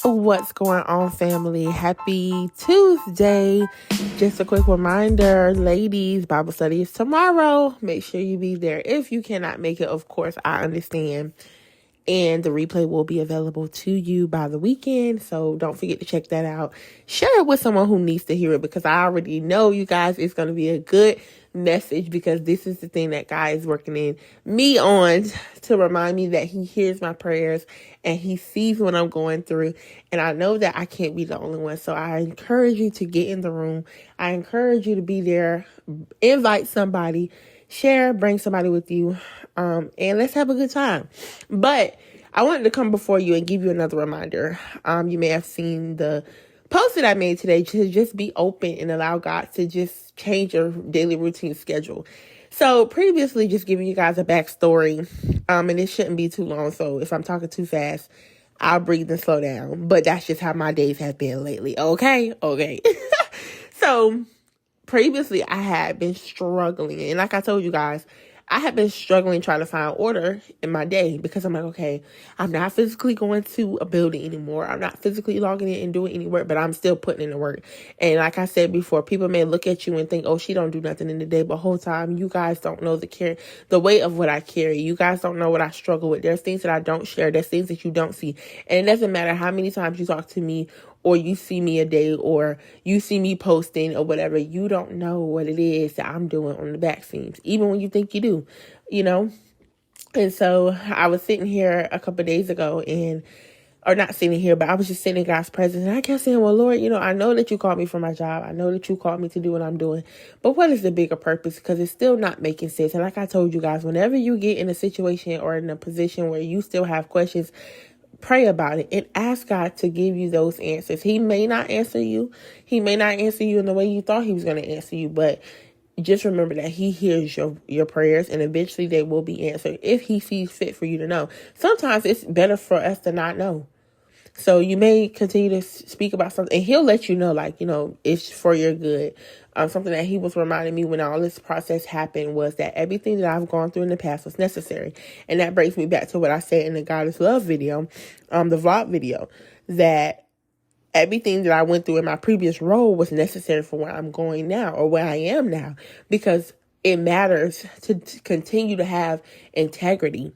What's going on, family? Happy Tuesday. Just a quick reminder, ladies, Bible study is tomorrow. Make sure you be there. If you cannot make it, of course, I understand. And the replay will be available to you by the weekend. So don't forget to check that out. Share it with someone who needs to hear it, because I already know, you guys, it's going to be a good message, because this is the thing that God is working in me on to remind me that he hears my prayers and he sees what I'm going through. And I know that I can't be the only one. So I encourage you to get in the room. I encourage you to be there. Invite somebody. Share, bring somebody with you, and let's have a good time. But I wanted to come before you and give you another reminder. You may have seen the post that I made today, to just be open and allow God to just change your daily routine schedule. So previously, just giving you guys a backstory, and it shouldn't be too long. So if I'm talking too fast, I'll breathe and slow down. But that's just how my days have been lately. Okay. So previously, I had been struggling. And like I told you guys, I had been struggling trying to find order in my day, because I'm like, okay, I'm not physically going to a building anymore. I'm not physically logging in and doing any work, but I'm still putting in the work. And like I said before, people may look at you and think, oh, she don't do nothing in the day. But whole time, you guys don't know the weight of what I carry. You guys don't know what I struggle with. There's things that I don't share. There's things that you don't see. And it doesn't matter how many times you talk to me, or you see me a day, or you see me posting or whatever, you don't know what it is that I'm doing on the back scenes, even when you think you do, And so I was sitting here a couple of days ago, or not sitting here, but I was just sitting in God's presence, and I kept saying, well, Lord, I know that you called me for my job. I know that you called me to do what I'm doing, but what is the bigger purpose? Because it's still not making sense. And like I told you guys, whenever you get in a situation or in a position where you still have questions, pray about it and ask God to give you those answers. He may not answer you. He may not answer you in the way you thought he was going to answer you, but just remember that he hears your prayers, and eventually they will be answered if he sees fit for you to know. Sometimes it's better for us to not know. So you may continue to speak about something, and he'll let you know, it's for your good. Something that he was reminding me when all this process happened was that everything that I've gone through in the past was necessary. And that brings me back to what I said in the God is Love video, the vlog video, that everything that I went through in my previous role was necessary for where I'm going now, or where I am now, because it matters to continue to have integrity.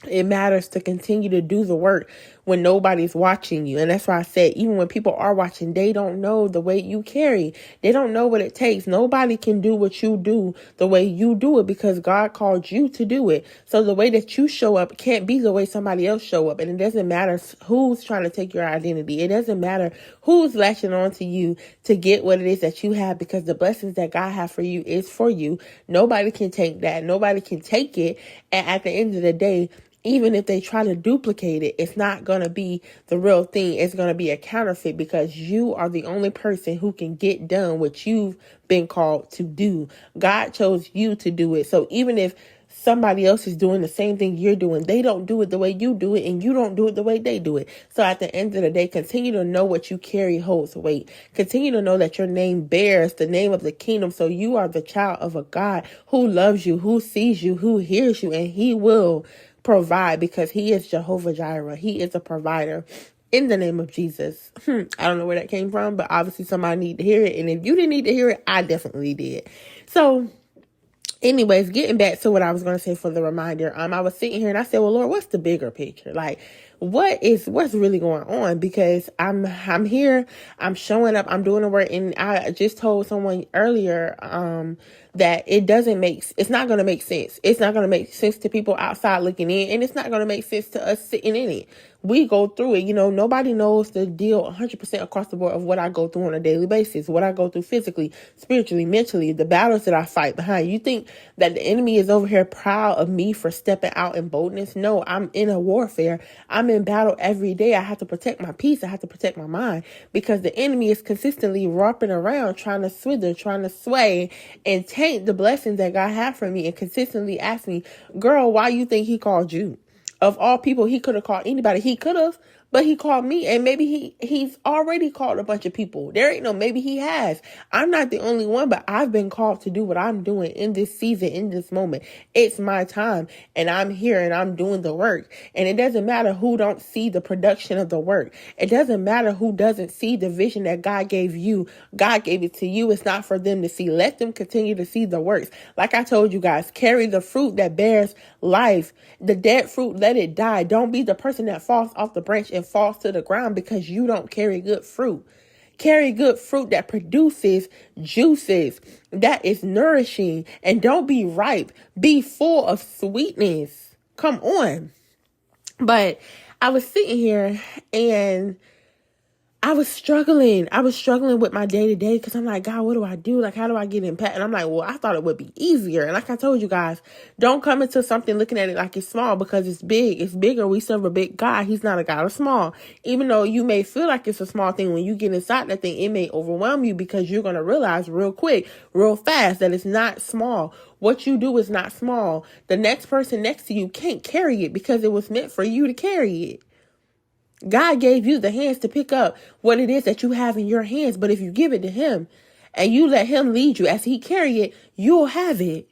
It matters to continue to do the work when nobody's watching you. And that's why I said, even when people are watching, they don't know the weight you carry. They don't know what it takes. Nobody can do what you do the way you do it, because God called you to do it. So the way that you show up can't be the way somebody else show up. And it doesn't matter who's trying to take your identity. It doesn't matter who's latching on to you to get what it is that you have, because the blessings that God has for you is for you. Nobody can take that. Nobody can take it. And at the end of the day, even if they try to duplicate it, it's not going to be the real thing. It's going to be a counterfeit, because you are the only person who can get done what you've been called to do. God chose you to do it. So even if somebody else is doing the same thing you're doing, they don't do it the way you do it, and you don't do it the way they do it. So at the end of the day, continue to know what you carry holds weight. Continue to know that your name bears the name of the kingdom. So you are the child of a God who loves you, who sees you, who hears you, and he will provide, because he is Jehovah Jireh. He is a provider, in the name of Jesus. I don't know where that came from, but obviously somebody need to hear it. And if you didn't need to hear it, I definitely did. So anyways, getting back to what I was going to say for the reminder, I was sitting here and I said, well, Lord, what's the bigger picture? Like, what's really going on? Because I'm here, I'm showing up, I'm doing the work. And I just told someone earlier, that it's not going to make sense. It's not going to make sense to people outside looking in, and it's not going to make sense to us sitting in it. We go through it. Nobody knows the deal 100% across the board of what I go through on a daily basis, what I go through physically, spiritually, mentally, the battles that I fight behind. You think that the enemy is over here proud of me for stepping out in boldness? No, I'm in a warfare. I'm in battle every day. I have to protect my peace. I have to protect my mind, because the enemy is consistently warping around, trying to swither, trying to sway and taint the blessings that God had for me, and consistently ask me, girl, why you think he called you? Of all people, he could have called anybody. He could have, But he called me, and maybe he's already called a bunch of people. There ain't no maybe he has. I'm not the only one, but I've been called to do what I'm doing in this season, in this moment. It's my time, and I'm here, and I'm doing the work. And it doesn't matter who don't see the production of the work. It doesn't matter who doesn't see the vision that God gave you. God gave it to you. It's not for them to see. Let them continue to see the works. Like I told you guys, carry the fruit that bears life. The dead fruit, let it die. Don't be the person that falls off the branch and falls to the ground because you don't carry good fruit. Carry good fruit that produces juices, that is nourishing, and don't be ripe. Be full of sweetness. Come on. But I was sitting here and I was struggling. With my day to day because I'm like, God, what do I do? Like, how do I get impact? And I'm like, well, I thought it would be easier. And like I told you guys, don't come into something looking at it like it's small because it's big. It's bigger. We serve a big God. He's not a God of small. Even though you may feel like it's a small thing, when you get inside that thing, it may overwhelm you because you're going to realize real quick, real fast that it's not small. What you do is not small. The next person next to you can't carry it because it was meant for you to carry it. God gave you the hands to pick up what it is that you have in your hands. But if you give it to him and you let him lead you as he carry it, you'll have it.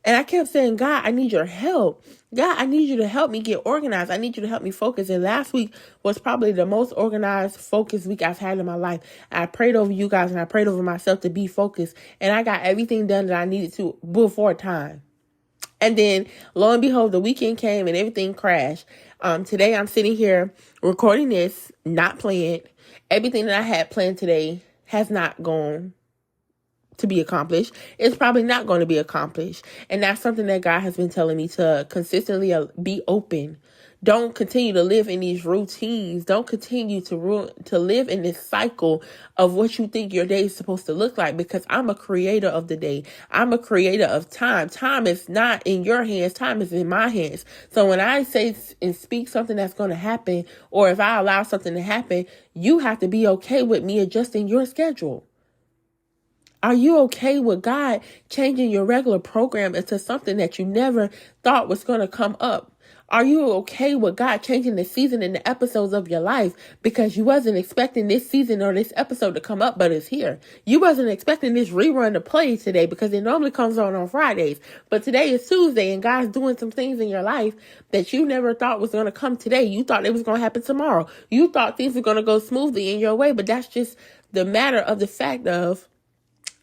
And I kept saying, God, I need your help. God, I need you to help me get organized. I need you to help me focus. And last week was probably the most organized, focused week I've had in my life. I prayed over you guys and I prayed over myself to be focused. And I got everything done that I needed to before time. And then, lo and behold, the weekend came and everything crashed. Today, I'm sitting here recording this, not planned. Everything that I had planned today has not gone to be accomplished. It's probably not going to be accomplished. And that's something that God has been telling me to consistently be open. Don't continue to live in these routines. Don't continue to live in this cycle of what you think your day is supposed to look like, because I'm a creator of the day. I'm a creator of time. Time is not in your hands. Time is in my hands. So when I say and speak something that's going to happen, or if I allow something to happen, you have to be okay with me adjusting your schedule. Are you okay with God changing your regular program into something that you never thought was going to come up? Are you okay with God changing the season and the episodes of your life because you wasn't expecting this season or this episode to come up, but it's here? You wasn't expecting this rerun to play today because it normally comes on Fridays. But today is Tuesday and God's doing some things in your life that you never thought was going to come today. You thought it was going to happen tomorrow. You thought things were going to go smoothly in your way, but that's just the matter of the fact of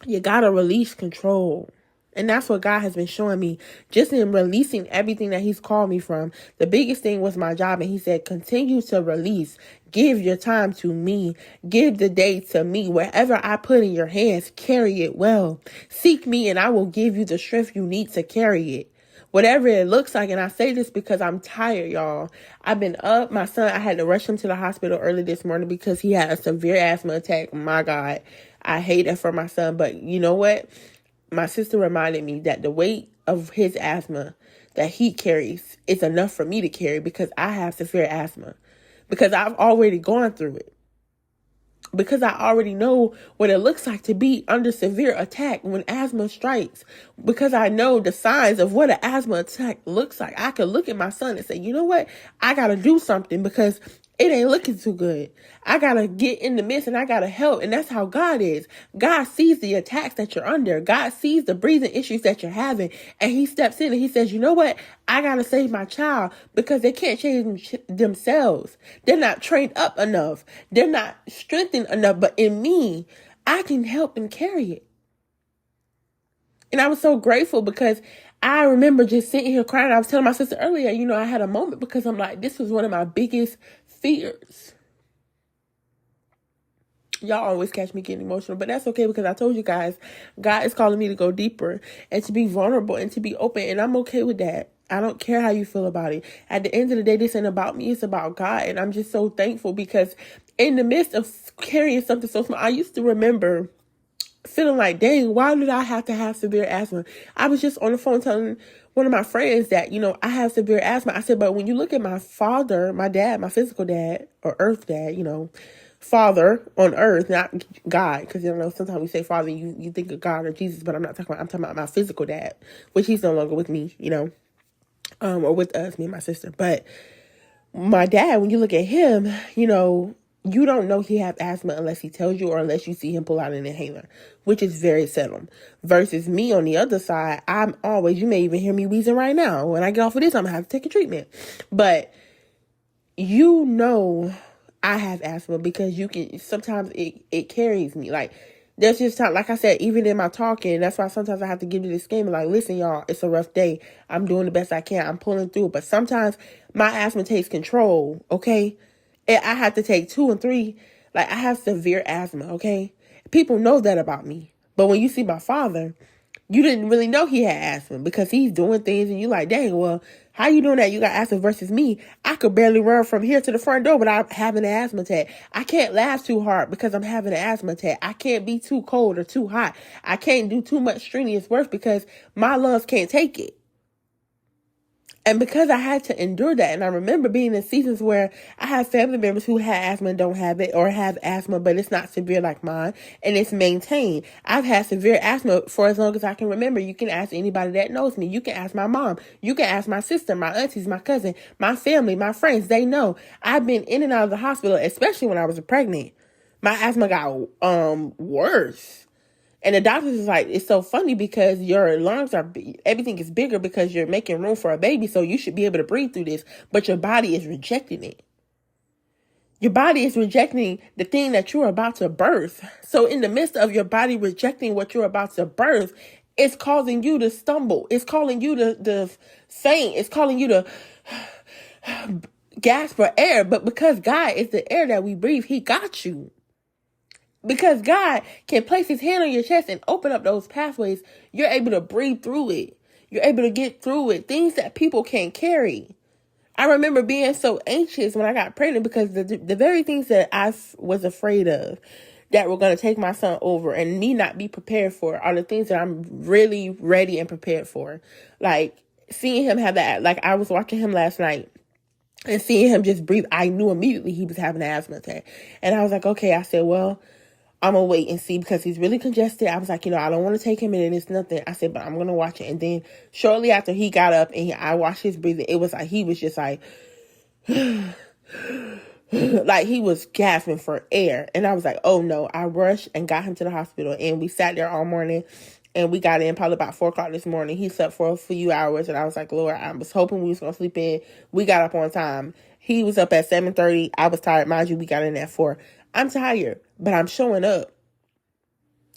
you got to release control. And that's what God has been showing me, just in releasing everything that he's called me from. The biggest thing was my job. And he said, continue to release. Give your time to me. Give the day to me. Wherever I put in your hands, carry it well. Seek me and I will give you the strength you need to carry it. Whatever it looks like. And I say this because I'm tired, y'all. I've been up. My son, I had to rush him to the hospital early this morning because he had a severe asthma attack. My God, I hate it for my son. But you know what? My sister reminded me that the weight of his asthma that he carries is enough for me to carry because I have severe asthma. Because I've already gone through it. Because I already know what it looks like to be under severe attack when asthma strikes. Because I know the signs of what an asthma attack looks like. I can look at my son and say, you know what? I got to do something because it ain't looking too good. I got to get in the midst and I got to help. And that's how God is. God sees the attacks that you're under. God sees the breathing issues that you're having. And he steps in and he says, you know what? I got to save my child because they can't change themselves. They're not trained up enough. They're not strengthened enough. But in me, I can help and carry it. And I was so grateful because I remember just sitting here crying. I was telling my sister earlier, I had a moment because I'm like, this was one of my biggest fears. Y'all always catch me getting emotional, but that's okay because I told you guys, God is calling me to go deeper and to be vulnerable and to be open. And I'm okay with that. I don't care how you feel about it. At the end of the day, this ain't about me. It's about God. And I'm just so thankful because in the midst of carrying something so small, I used to remember feeling like, dang, why did I have to have severe asthma? I was just on the phone telling one of my friends that, I have severe asthma. I said, but when you look at my father, my dad, my physical dad or earth dad, father on earth, not God. Because, sometimes we say father, you think of God or Jesus, but I'm talking about my physical dad, which he's no longer with me, or with us, me and my sister. But my dad, when you look at him, you don't know he has asthma unless he tells you or unless you see him pull out an inhaler, which is very seldom. Versus me on the other side, you may even hear me wheezing right now. When I get off of this, I'm going to have to take a treatment. But I have asthma because sometimes it carries me. Like, there's just time, like I said, even in my talking, that's why sometimes I have to give you this game. Like, listen, y'all, it's a rough day. I'm doing the best I can. I'm pulling through. But sometimes my asthma takes control, okay? And I have to take 2 and 3. Like, I have severe asthma, okay? People know that about me. But when you see my father, you didn't really know he had asthma because he's doing things and you like, dang, well, how you doing that? You got asthma versus me. I could barely run from here to the front door without having an asthma attack. I can't laugh too hard because I'm having an asthma attack. I can't be too cold or too hot. I can't do too much strenuous work because my lungs can't take it. And because I had to endure that, and I remember being in seasons where I have family members who had asthma and don't have it, or have asthma, but it's not severe like mine, and it's maintained. I've had severe asthma for as long as I can remember. You can ask anybody that knows me. You can ask my mom. You can ask my sister, my aunties, my cousin, my family, my friends. They know. I've been in and out of the hospital, especially when I was pregnant. My asthma got worse. And the doctors is like, it's so funny because your lungs everything is bigger because you're making room for a baby. So you should be able to breathe through this, but your body is rejecting it. Your body is rejecting the thing that you're about to birth. So in the midst of your body rejecting what you're about to birth, it's causing you to stumble. It's calling you to faint. It's calling you to gasp for air. But because God is the air that we breathe, he got you. Because God can place his hand on your chest and open up those pathways, you're able to breathe through it. You're able to get through it. Things that people can't carry. I remember being so anxious when I got pregnant because the very things that I was afraid of that were going to take my son over and me not be prepared for are the things that I'm really ready and prepared for. Like seeing him have that, like I was watching him last night. And seeing him just breathe, I knew immediately he was having an asthma attack. And I was like, okay, I said, well, I'm going to wait and see because he's really congested. I was like, I don't want to take him in and it's nothing. I said, but I'm going to watch it. And then shortly after he got up and I watched his breathing, it was like, he was just like, like he was gasping for air. And I was like, oh no, I rushed and got him to the hospital and we sat there all morning and we got in probably about 4:00 this morning. He slept for a few hours and I was like, Lord, I was hoping we was going to sleep in. We got up on time. He was up at 7:30. I was tired. Mind you, we got in at 4. I'm tired, but I'm showing up.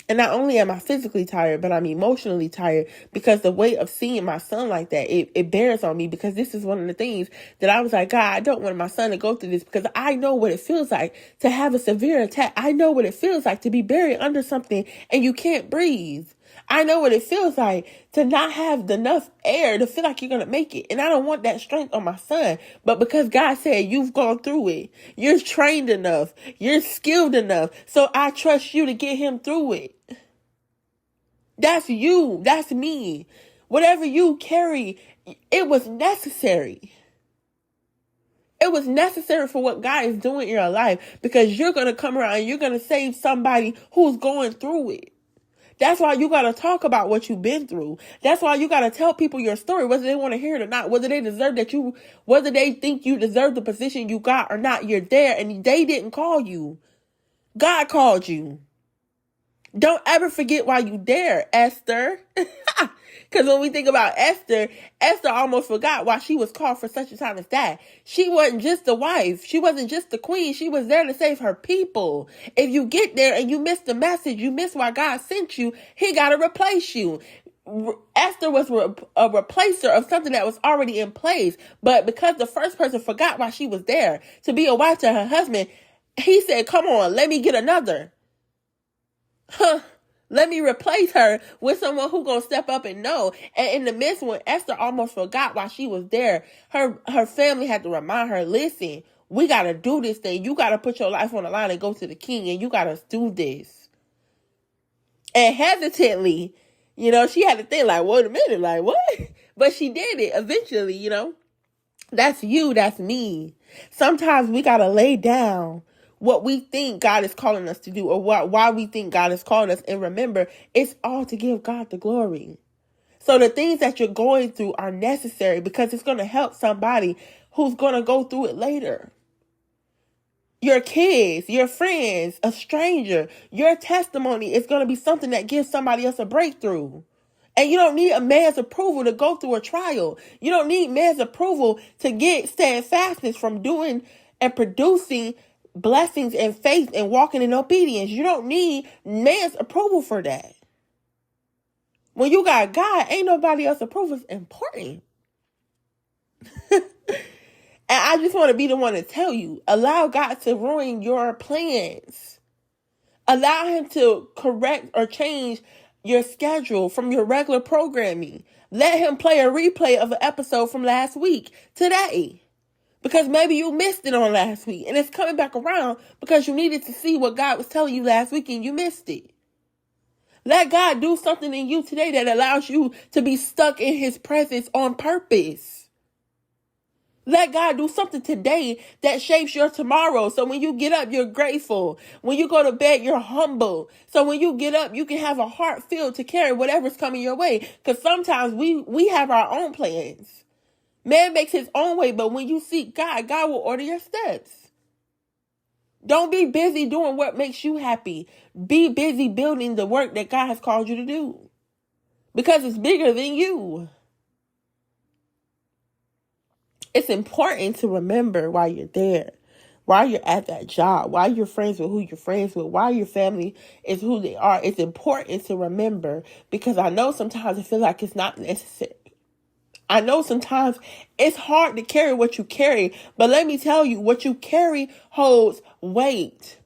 And not only am I physically tired, but I'm emotionally tired because the weight of seeing my son like that, it bears on me because this is one of the things that I was like, God, I don't want my son to go through this because I know what it feels like to have a severe attack. I know what it feels like to be buried under something and you can't breathe. I know what it feels like to not have enough air to feel like you're going to make it. And I don't want that strength on my son. But because God said you've gone through it, you're trained enough, you're skilled enough. So I trust you to get him through it. That's you. That's me. Whatever you carry, it was necessary. It was necessary for what God is doing in your life because you're going to come around and you're going to save somebody who's going through it. That's why you got to talk about what you've been through. That's why you got to tell people your story, whether they want to hear it or not, whether they whether they think you deserve the position you got or not, you're there and they didn't call you. God called you. Don't ever forget why you there, Esther. Because when we think about Esther, Esther almost forgot why she was called for such a time as that. She wasn't just the wife. She wasn't just the queen. She was there to save her people. If you get there and you miss the message, you miss why God sent you, he got to replace you. Esther was a replacer of something that was already in place. But because the first person forgot why she was there, to be a wife to her husband, he said, come on, let me get another. Let me replace her with someone who gonna step up and know. And in the midst when Esther almost forgot why she was there, her family had to remind her, listen, we gotta do this thing. You gotta put your life on the line and go to the king and you gotta do this. And hesitantly, she had to think like, wait a minute, like what? But she did it eventually, That's you, that's me. Sometimes we gotta lay down what we think God is calling us to do or why we think God is calling us. And remember, it's all to give God the glory. So the things that you're going through are necessary because it's going to help somebody who's going to go through it later. Your kids, your friends, a stranger. Your testimony is going to be something that gives somebody else a breakthrough. And you don't need a man's approval to go through a trial. You don't need man's approval to get steadfastness from doing and producing blessings and faith and walking in obedience. You don't need man's approval for that. When you got God, ain't nobody else's approval is important. And I just want to be the one to tell you, allow God to ruin your plans. Allow him to correct or change your schedule from your regular programming. Let him play a replay of an episode from last week today. Because maybe you missed it on last week and it's coming back around because you needed to see what God was telling you last week and you missed it. Let God do something in you today that allows you to be stuck in his presence on purpose. Let God do something today that shapes your tomorrow. So when you get up, you're grateful. When you go to bed, you're humble. So when you get up, you can have a heart filled to carry whatever's coming your way. Because sometimes we have our own plans. Man makes his own way, but when you seek God, God will order your steps. Don't be busy doing what makes you happy. Be busy building the work that God has called you to do. Because it's bigger than you. It's important to remember while you're there, while you're at that job, while you're friends with who you're friends with, while your family is who they are. It's important to remember because I know sometimes I feel like it's not necessary. I know sometimes it's hard to carry what you carry, but let me tell you, what you carry holds weight.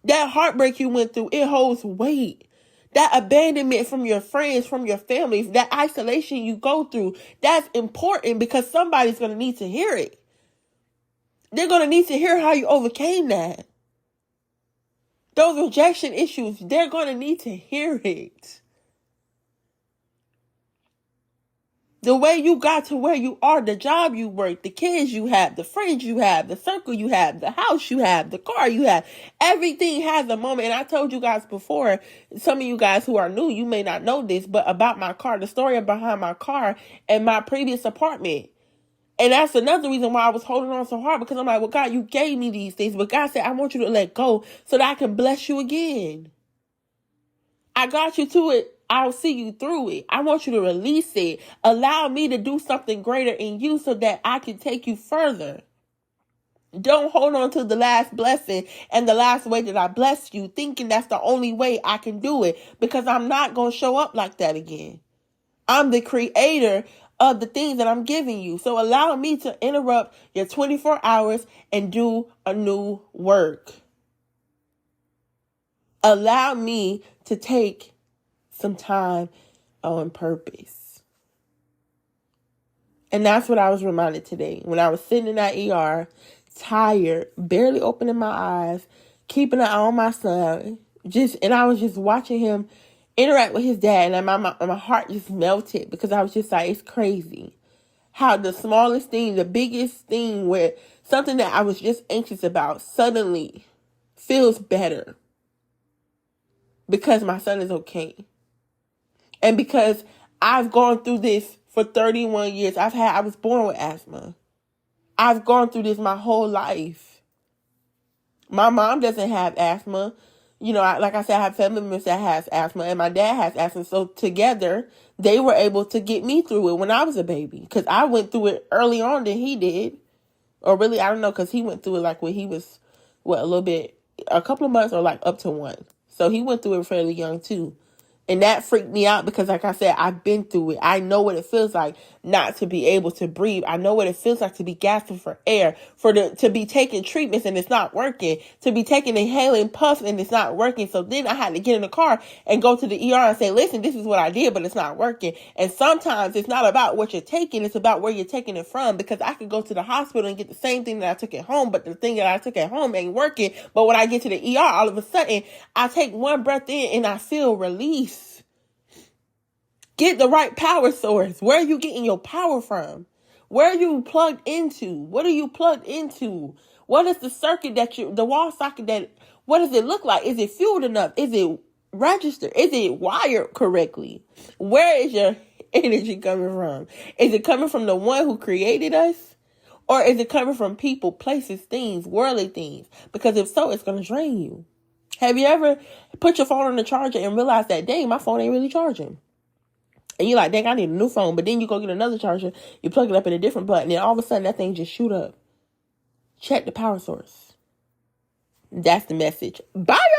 That heartbreak you went through, it holds weight. That abandonment from your friends, from your family, that isolation you go through, that's important because somebody's going to need to hear it. They're going to need to hear how you overcame that. Those rejection issues, they're going to need to hear it. The way you got to where you are, the job you work, the kids you have, the friends you have, the circle you have, the house you have, the car you have, everything has a moment. And I told you guys before, some of you guys who are new, you may not know this, but about my car, the story behind my car and my previous apartment. And that's another reason why I was holding on so hard because I'm like, well, God, you gave me these things, but God said, I want you to let go so that I can bless you again. I got you to it. I'll see you through it. I want you to release it. Allow me to do something greater in you so that I can take you further. Don't hold on to the last blessing and the last way that I blessed you, thinking that's the only way I can do it, because I'm not going to show up like that again. I'm the creator of the things that I'm giving you. So allow me to interrupt your 24 hours and do a new work. Allow me to take some time on purpose. And that's what I was reminded today. When I was sitting in that ER, tired, barely opening my eyes, keeping an eye on my son, and I was just watching him interact with his dad, and my heart just melted because I was just like, it's crazy how the smallest thing, the biggest thing, where something that I was just anxious about suddenly feels better because my son is okay. And because I've gone through this for 31 years. I was born with asthma. I've gone through this my whole life. My mom doesn't have asthma. You know, like I said, I have family members that has asthma, and my dad has asthma. So together, they were able to get me through it when I was a baby. Because I went through it early on than he did. Or really, I don't know, because he went through it like when he was, a couple of months or like up to 1. So he went through it fairly young too. And that freaked me out because, like I said, I've been through it. I know what it feels like not to be able to breathe. I know what it feels like to be gasping for air, to be taking treatments and it's not working, to be taking inhaling puffs and it's not working. So then I had to get in the car and go to the ER and say, listen, this is what I did, but it's not working. And sometimes it's not about what you're taking. It's about where you're taking it from, because I could go to the hospital and get the same thing that I took at home, but the thing that I took at home ain't working. But when I get to the ER, all of a sudden I take one breath in and I feel release. Get the right power source. Where are you getting your power from? Where are you plugged into? What are you plugged into? What is the circuit the wall socket what does it look like? Is it fueled enough? Is it registered? Is it wired correctly? Where is your energy coming from? Is it coming from the one who created us? Or is it coming from people, places, things, worldly things? Because if so, it's going to drain you. Have you ever put your phone on the charger and realized that, dang, my phone ain't really charging? And you're like, dang, I need a new phone. But then you go get another charger, you plug it up in a different button, and all of a sudden that thing just shoot up. Check the power source. That's the message. Bye, y'all.